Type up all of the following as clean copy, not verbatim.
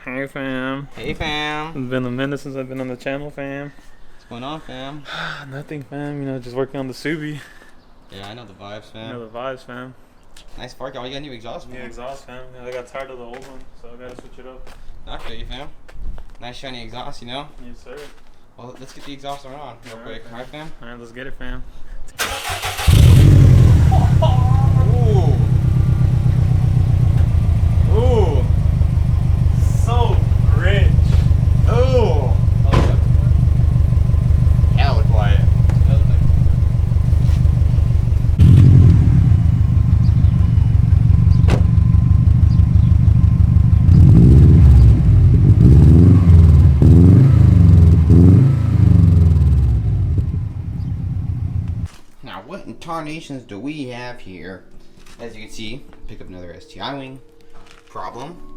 Hey fam. Hey fam. It's been a minute since I've been on the channel, fam. What's going on, fam? Nothing, fam. You know, just working on the Subi. Yeah, I know the vibes, fam. You know the vibes, fam. Nice spark. Oh, you got a new exhaust, fam. New exhaust, fam. You know, I got tired of the old one, so I gotta switch it up. I feel you, fam. Nice shiny exhaust, you know? Yes, sir. Well, let's get the exhaust on real quick. Fam. Alright, fam? Alright, let's get it, fam. Ooh. Ooh. So rich. Ooh. Hella quiet. Now, what in tarnations do we have here? As you can see, pick up another STI wing. Problem.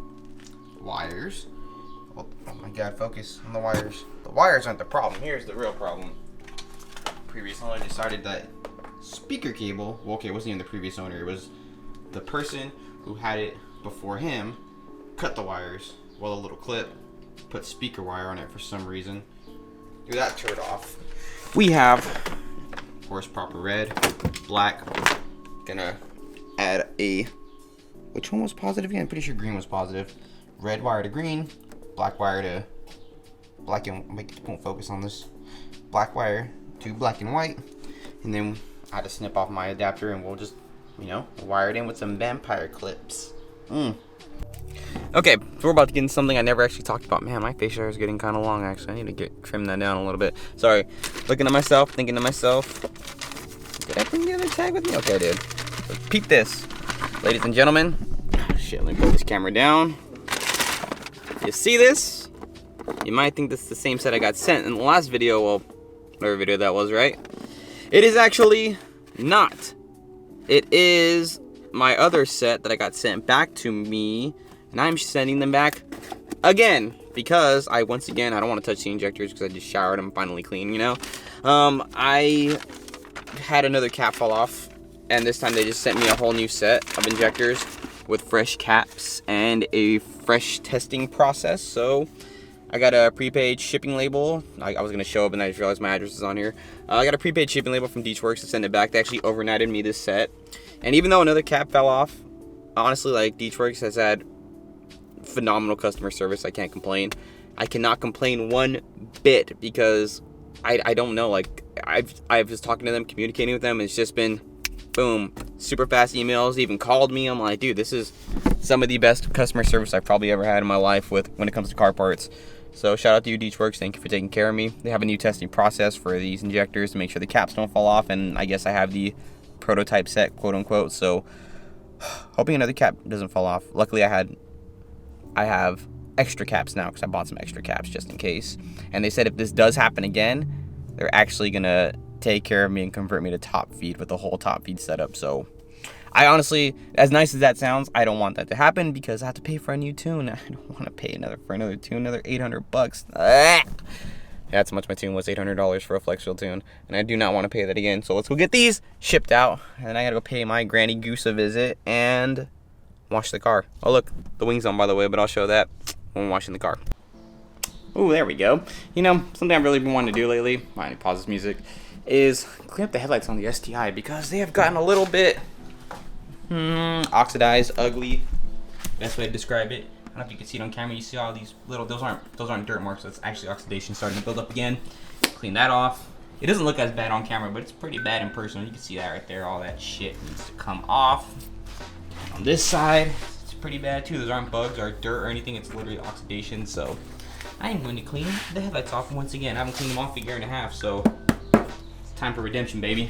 Wires. Oh my god, focus on the wires. The wires aren't the problem. Here's the real problem. Previous owner decided that speaker cable, well, okay, it wasn't even the previous owner, it was the person who had it before him, cut the wires. Well, a little clip, put speaker wire on it for some reason. Do that turd off. We have, of course, proper red, black. Gonna add a, which one was positive again? I'm pretty sure green was positive. Red wire to green, black wire to black and, won't focus on this. Black wire to black and white. And then I had to snip off my adapter and we'll just, you know, wire it in with some vampire clips. Okay, so we're about to get into something I never actually talked about. Man, my facial hair is getting kind of long actually. I need to trim that down a little bit. Sorry. Looking at myself, thinking to myself, did I bring the other tag with me? Okay, I did. So peep this. Ladies and gentlemen. Shit, let me put this camera down. You see this? You might think this is the same set I got sent in the last video. Well, whatever video that was, right? It is actually not. It is my other set that I got sent back to me, and I'm sending them back again because I don't want to touch the injectors because I just showered them, finally clean, you know. I had another cap fall off, and this time they just sent me a whole new set of injectors with fresh caps and a fresh testing process. So I got a prepaid shipping label. I was gonna show up and I just realized my address is on here. I got a prepaid shipping label from Deechworks to send it back. They actually overnighted me this set. And even though another cap fell off, honestly, like, Deechworks has had phenomenal customer service. I can't complain. I cannot complain one bit because I don't know, like, I've just talking to them, communicating with them. It's just been boom, super fast emails. They even called me. I'm like, dude, this is some of the best customer service I've probably ever had in my life when it comes to car parts. So shout out to you, Deechworks. Thank you for taking care of me. They have a new testing process for these injectors to make sure the caps don't fall off, and I guess I have the prototype set, quote unquote. So hoping another cap doesn't fall off. Luckily, I have extra caps now because I bought some extra caps just in case. And they said if this does happen again, they're actually gonna take care of me and convert me to top feed with the whole top feed setup. So I honestly, as nice as that sounds, I don't want that to happen because I have to pay for a new tune. I don't want to pay for another tune, another $800. Yeah, that's how much my tune was, $800 for a flex wheel tune, and I do not want to pay that again. So let's go get these shipped out, and then I gotta go pay my Granny Goose a visit and wash the car. Oh look, the wing's on by the way, but I'll show that when I'm washing the car. Ooh, there we go. You know, something I've really been wanting to do lately, I pause this music, is clean up the headlights on the STI because they have gotten a little bit oxidized, ugly. Best way to describe it. I don't know if you can see it on camera. You see all these little, those aren't dirt marks. That's actually oxidation starting to build up again. Clean that off. It doesn't look as bad on camera, but it's pretty bad in person. You can see that right there. All that shit needs to come off. On this side, it's pretty bad too. Those aren't bugs or dirt or anything. It's literally oxidation. So I am going to clean the headlights off once again. I haven't cleaned them off in a year and a half, so it's time for redemption, baby.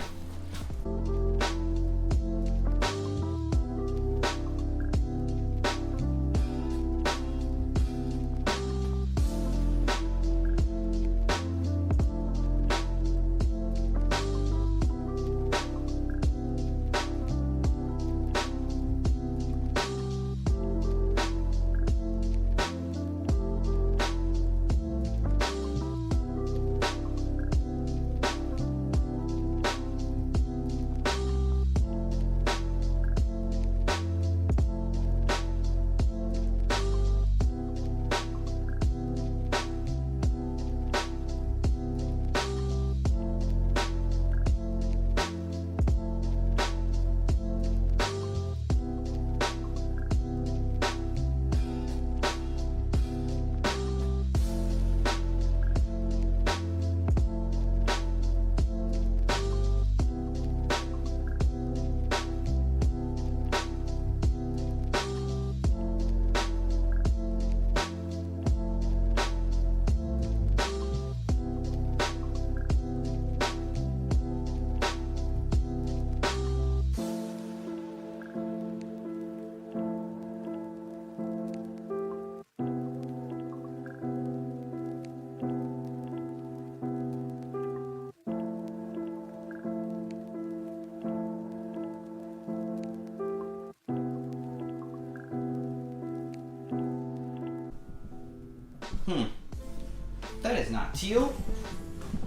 That is not teal.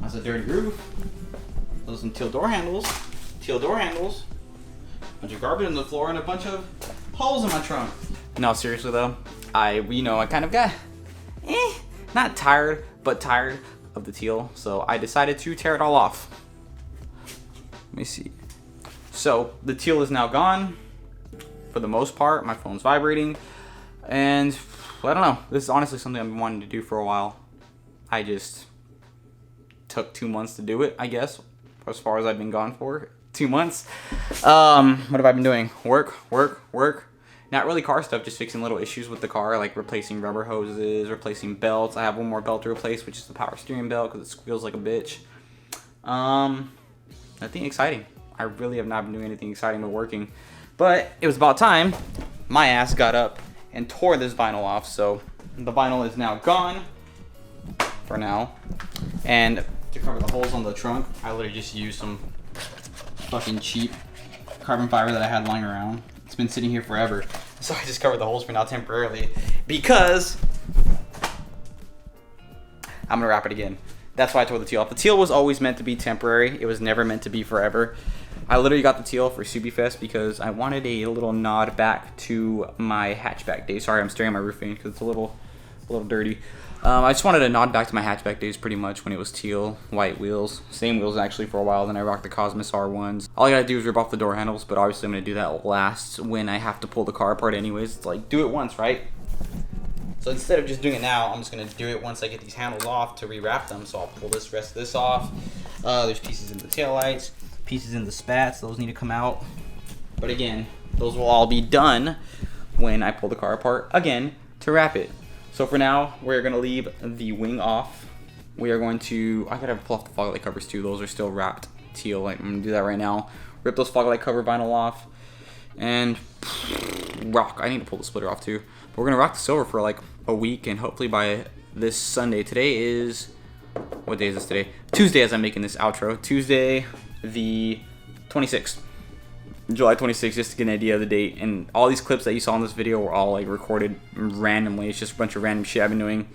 That's a dirty roof. Those are some teal door handles. Teal door handles. Bunch of garbage on the floor and a bunch of holes in my trunk. No, seriously though, I kind of got, not tired, but tired of the teal. So I decided to tear it all off. Let me see. So the teal is now gone for the most part. My phone's vibrating. And I don't know. This is honestly something I've been wanting to do for a while. I just took 2 months to do it, I guess, as far as I've been gone for. 2 months. What have I been doing? Work. Not really car stuff, just fixing little issues with the car, like replacing rubber hoses, replacing belts. I have one more belt to replace, which is the power steering belt, because it squeals like a bitch. Nothing exciting. I really have not been doing anything exciting but working. But it was about time my ass got up and tore this vinyl off. So the vinyl is now gone for now. And to cover the holes on the trunk, I literally just used some fucking cheap carbon fiber that I had lying around. It's been sitting here forever. So I just covered the holes for now temporarily because I'm gonna wrap it again. That's why I tore the teal off. The teal was always meant to be temporary. It was never meant to be forever. I literally got the teal for Subi Fest because I wanted a little nod back to my hatchback days. Sorry, I'm staring at my roofing because it's a little dirty. I just wanted a nod back to my hatchback days pretty much when it was teal, white wheels. Same wheels actually for a while, then I rocked the Cosmos R1s. All I gotta do is rip off the door handles, but obviously I'm gonna do that last when I have to pull the car apart anyways. It's like, do it once, right? So instead of just doing it now, I'm just gonna do it once I get these handles off to rewrap them. So I'll pull this rest of this off. There's pieces in the taillights, pieces in the spats, those need to come out. But again, those will all be done when I pull the car apart again to wrap it. So for now, we're gonna leave the wing off. We are going to, I gotta pull off the fog light covers too. Those are still wrapped teal. I'm gonna do that right now. Rip those fog light cover vinyl off and rock. I need to pull the splitter off too. But we're gonna rock the silver for like a week and hopefully by this Sunday. Today is, what day is this today? Tuesday as I'm making this outro. Tuesday the 26th. July 26th, just to get an idea of the date. And all these clips that you saw in this video were all like recorded randomly. It's just a bunch of random shit I've been doing.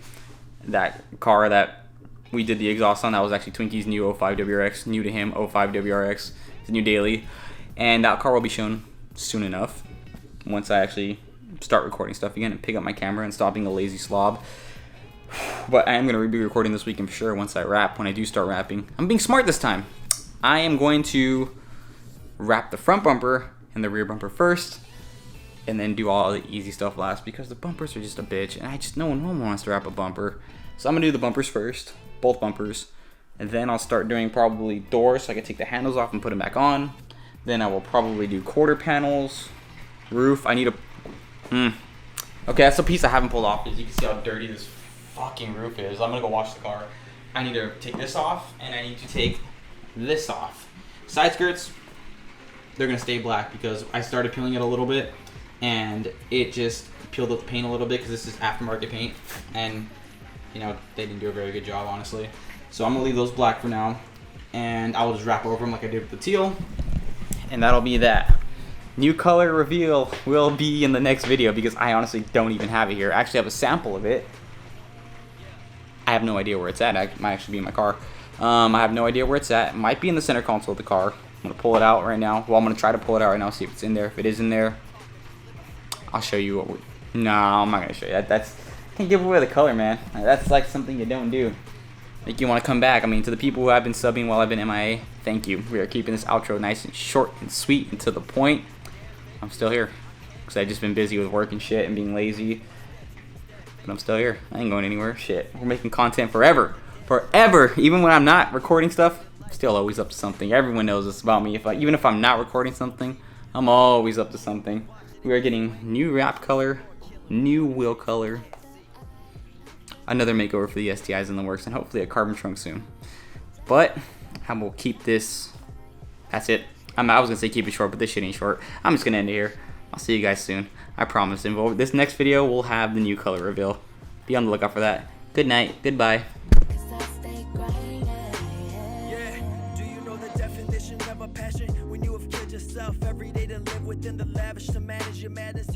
That car that we did the exhaust on, that was actually Twinkie's new 05 WRX, new to him, 05 WRX, the new daily. And that car will be shown soon enough once I actually start recording stuff again and pick up my camera and stop being a lazy slob. But I am going to be recording this weekend for sure once I wrap, when I do start wrapping. I'm being smart this time. I am going to wrap the front bumper and the rear bumper first, and then do all the easy stuff last because the bumpers are just a bitch, and no one wants to wrap a bumper. So I'm gonna do the bumpers first, both bumpers, and then I'll start doing probably doors so I can take the handles off and put them back on. Then I will probably do quarter panels, roof. I need a okay, that's the piece I haven't pulled off. As you can see how dirty this fucking roof is. I'm gonna go wash the car. I need to take this off, and I need to take this off. Side skirts, they're gonna stay black because I started peeling it a little bit and it just peeled up the paint a little bit because this is aftermarket paint, and you know, they didn't do a very good job honestly. So I'm gonna leave those black for now, and I will just wrap over them like I did with the teal, and that'll be that. New color reveal will be in the next video because I honestly don't even have it here. I actually have a sample of it. I have no idea where it's at. It might actually be in my car. I have no idea where it's at. It might be in the center console of the car. I'm gonna pull it out right now. Well, I'm gonna try to pull it out right now, see if it's in there. If it is in there, I'll show you what no, I'm not gonna show you that. That's, can't give away the color, man. That's like something you don't do. Like, you wanna come back. I mean, to the people who have been subbing while I've been MIA, thank you. We are keeping this outro nice and short and sweet and to the point. I'm still here because I've just been busy with work and shit and being lazy. But I'm still here. I ain't going anywhere. Shit. We're making content forever. Forever. Even when I'm not recording stuff, I'm still always up to something. Everyone knows this about me. Even if I'm not recording something, I'm always up to something. We are getting new wrap color, new wheel color, another makeover for the STIs in the works, and hopefully a carbon trunk soon. But I will keep this. That's it. I was gonna say keep it short, but this shit ain't short. I'm just gonna end it here. I'll see you guys soon. I promise. And this next video will have the new color reveal. Be on the lookout for that. Good night. Goodbye. Every day to live within the lavish to manage your madness.